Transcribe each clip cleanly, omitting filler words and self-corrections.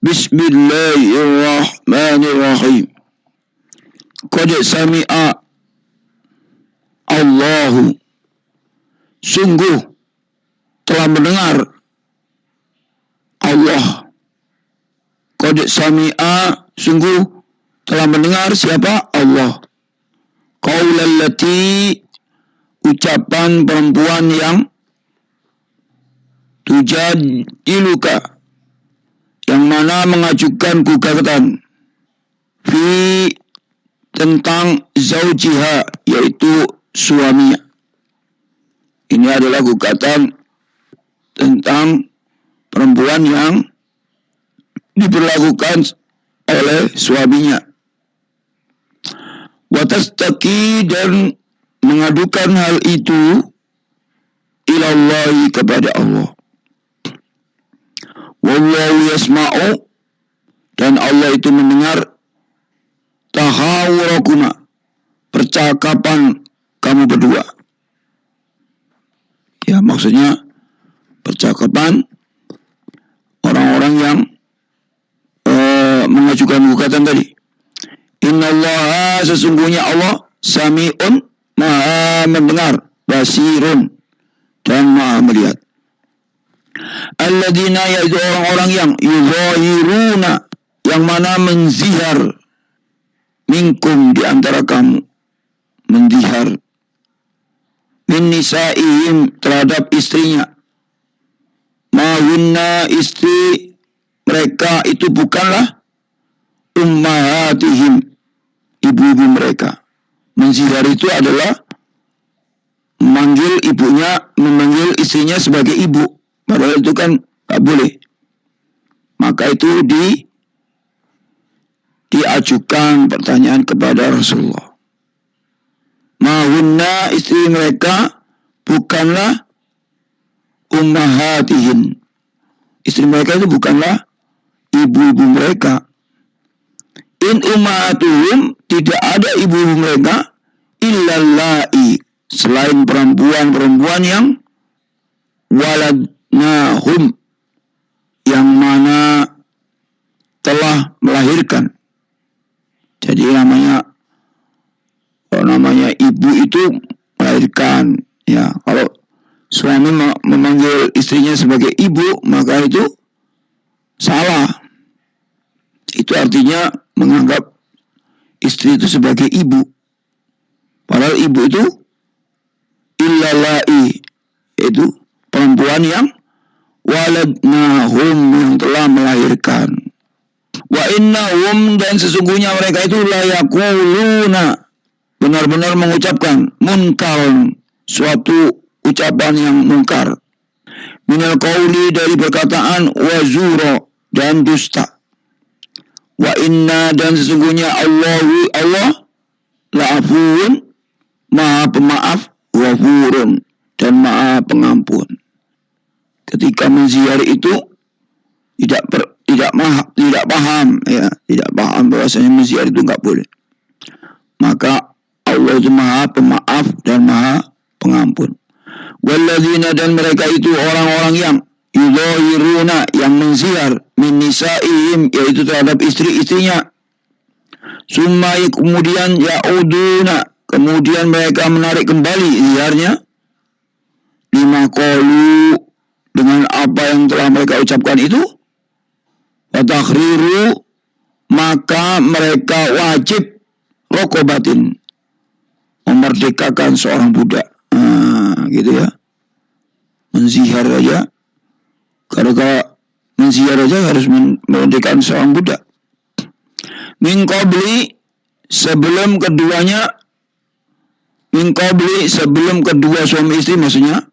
Bismillahirrahmanirrahim. Qad sami'a Allahu, sungguh telah mendengar Allah. Qad sami'a, sungguh telah mendengar siapa? Allah. Qaulal lati, ucapan perempuan yang tujadiluka, yang mana mengajukan gugatan, fi, tentang zaujiha, yaitu suaminya. Ini adalah gugatan tentang perempuan yang diperlakukan oleh suaminya. Watastaki, dan mengadukan hal itu ilallahi, kepada Allah. Wallahu yasma'u, dan Allah itu mendengar tahawurakuma, percakapan kamu berdua. Ya, maksudnya percakapan orang-orang yang mengajukan gugatan tadi. Innallaha, sesungguhnya Allah, sami'un, maha mendengar, basirun, dan maha melihat. Alladzina, yaitu orang-orang yang yuzahiruna, yang mana menzihar, minkum, di antara kamu, menzihar, min nisaihim, terhadap istrinya. Mahunna, istri mereka itu bukanlah ummahatihim, ibu-ibu mereka. Menzihar itu adalah memanggil ibunya, memanggil istrinya sebagai ibu. Padahal itu kan tak boleh. Maka itu diajukan pertanyaan kepada Rasulullah. Mahunna, istri mereka bukanlah ummahatihim. Istri mereka itu bukanlah ibu-ibu mereka. In ummahatuhum, tidak ada ibu-ibu mereka, illallai, selain perempuan-perempuan yang waladnahum, yang mana telah melahirkan. Jadi namanya ibu itu melahirkan. Ya, kalau suami memanggil istrinya sebagai ibu, maka itu salah. Itu artinya menganggap istri itu sebagai ibu. Padahal ibu itu illalai, yaitu perempuan yang waladnahum, yang telah melahirkan. Wa innahum, dan sesungguhnya mereka itu layakuluna, benar-benar mengucapkan munkar, suatu ucapan yang munkar. Minal qauli, dari perkataan, wazura, dan dusta. Wa inna, dan sesungguhnya Allah la'afuun, maha pemaaf, wafurun, dan maha pengampun. Ketika menziar itu tidak paham, ya, tidak paham bahwasanya menziar itu enggak boleh. Maka Allah itu maha pemaaf dan maha pengampun. Walladzina, dan mereka itu orang-orang yang yudhahiruna, yang menziar, min nisaihim, yaitu terhadap istri-istrinya. Summa, kemudian yauduna, kemudian mereka menarik kembali ziarnya, lima qalu, dengan apa yang telah mereka ucapkan itu, wa takhriru, maka mereka wajib rokobatin, memerdekakan seorang budak. Gitu ya. Menzihar aja, gara-gara menzihar aja harus memerdekakan seorang budak. Min qabli, sebelum keduanya, min qabli, sebelum kedua suami istri, maksudnya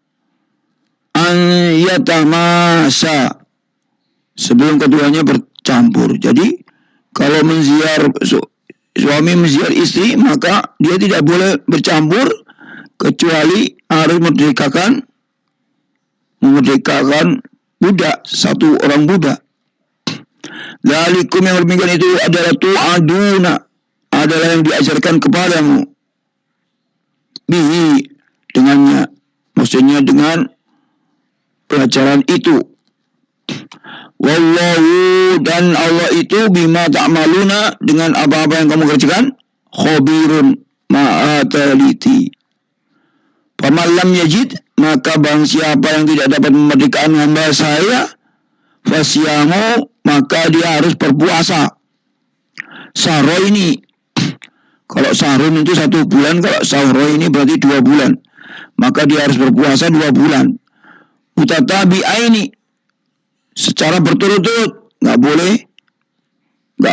an yatamasa, sebelum keduanya bercampur. Jadi kalau menziar, suami menziar istri, maka dia tidak boleh bercampur kecuali harus memerdekakan budak, satu orang budak. Dzalikum, yang demikian itu adalah tu'aduna, adalah yang diajarkan kepadamu, bihi, dengannya, maksudnya dengan pelajaran itu. Wallahu, dan Allah itu bima ta'maluna, dengan apa-apa yang kamu kerjakan, khabirun, maha teliti. Faman lam yajid, maka barang siapa yang tidak dapat memerdekakan hamba saya, fasyamu, maka dia harus berpuasa. Sahro ini, kalau sahrun itu 1 bulan, kalau sahro ini berarti 2 bulan. Maka dia harus berpuasa 2 bulan. Mutatabi'aini, secara berturut-turut, nggak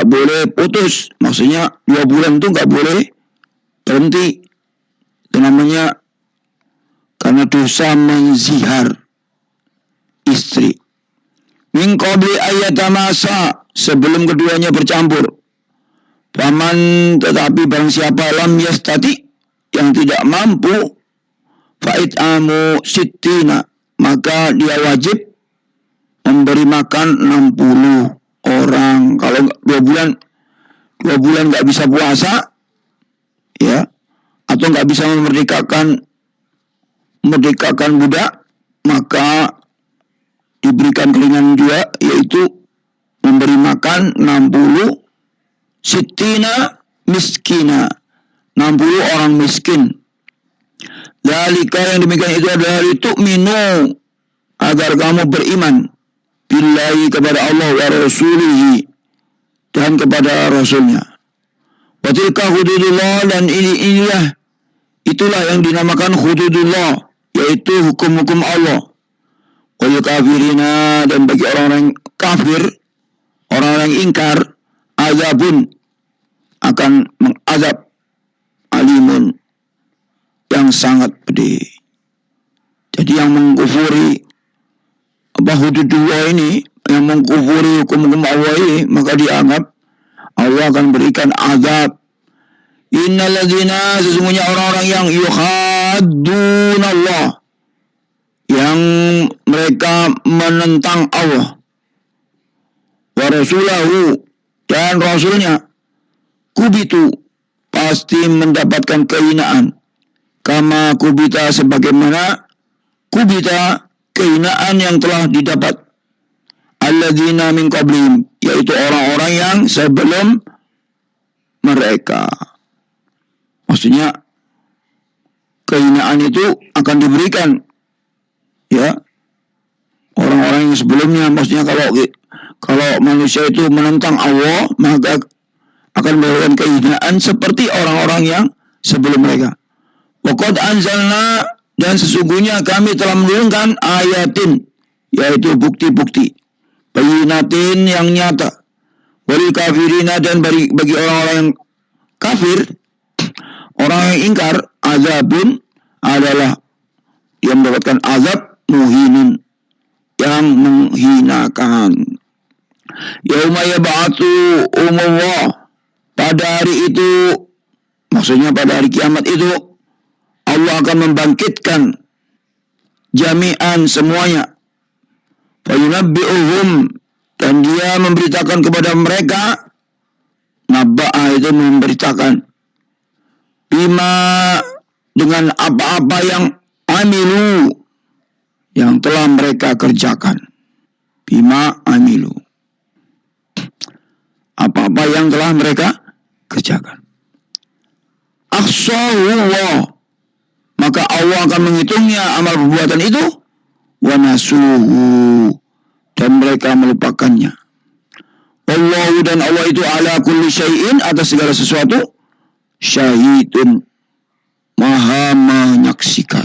boleh putus. Maksudnya 2 bulan itu nggak boleh berhenti. Itu namanya karena dosa menzihar istri. Min qabli ayatamasa, sebelum keduanya bercampur. Paman, tetapi barang siapa lam yastati, yang tidak mampu, fa'it'amu sittina, maka dia wajib memberi makan 60 orang. Kalau 2 bulan nggak bisa puasa, ya, atau nggak bisa memerdekakan budak, maka diberikan keringanan juga, yaitu memberi makan 60 sittina miskina, 60 orang miskin. Dzalika, yang demikian itu adalah litu'minu, agar kamu beriman, billahi, kepada Allah, wa rasulihi, dan kepada rasulnya. Wa tilka hududullah, dan itulah yang dinamakan hududullah, yaitu hukum-hukum Allah. Wal kafirina, dan bagi orang-orang kafir, orang-orang ingkar, azabun, akan mengazab, alimun, yang sangat pedih. Jadi yang mengkufuri hududullah ini, yang mengkufuri hukum-hukum Allah ini, maka dianggap Allah akan berikan azab. Innalladzina, sesungguhnya orang-orang yang yuhaddun Allah, yang mereka menentang Allah, wa rasulahu, dan rasulnya, kubitu, pasti mendapatkan kehinaan, kama kubita, sebagaimana kubita, kehinaan yang telah didapat, alladzina min qablihim, yaitu orang-orang yang sebelum mereka. Maksudnya kehinaan itu akan diberikan, ya, orang-orang yang sebelumnya. Maksudnya kalau manusia itu menentang Allah, maka akan mendapatkan kehinaan seperti orang-orang yang sebelum mereka. Waqad anzalna, dan sesungguhnya kami telah menurunkan ayatin, yaitu bukti-bukti, bayyinatin, yang nyata, walil kafirina, dan bagi orang-orang yang kafir, orang yang ingkar, azabun, adalah yang mendapatkan azab, muhinin, yang menghinakan. Yauma yab'atsu umullah, pada hari itu, maksudnya pada hari kiamat itu, Allah akan membangkitkan jami'an, semuanya, fayunabbi'uhum, dan dia memberitakan kepada mereka, nabba'a itu memberitakan, bima, dengan apa-apa yang amilu, yang telah mereka kerjakan. Bima amilu, apa-apa yang telah mereka kerjakan. Ahsahullah, maka Allah akan menghitungnya amal perbuatan itu, wa nasuhu, dan mereka melupakannya. Allah, dan Allah itu ala kulli syai'in, atas segala sesuatu, syahidun, maha menyaksikan.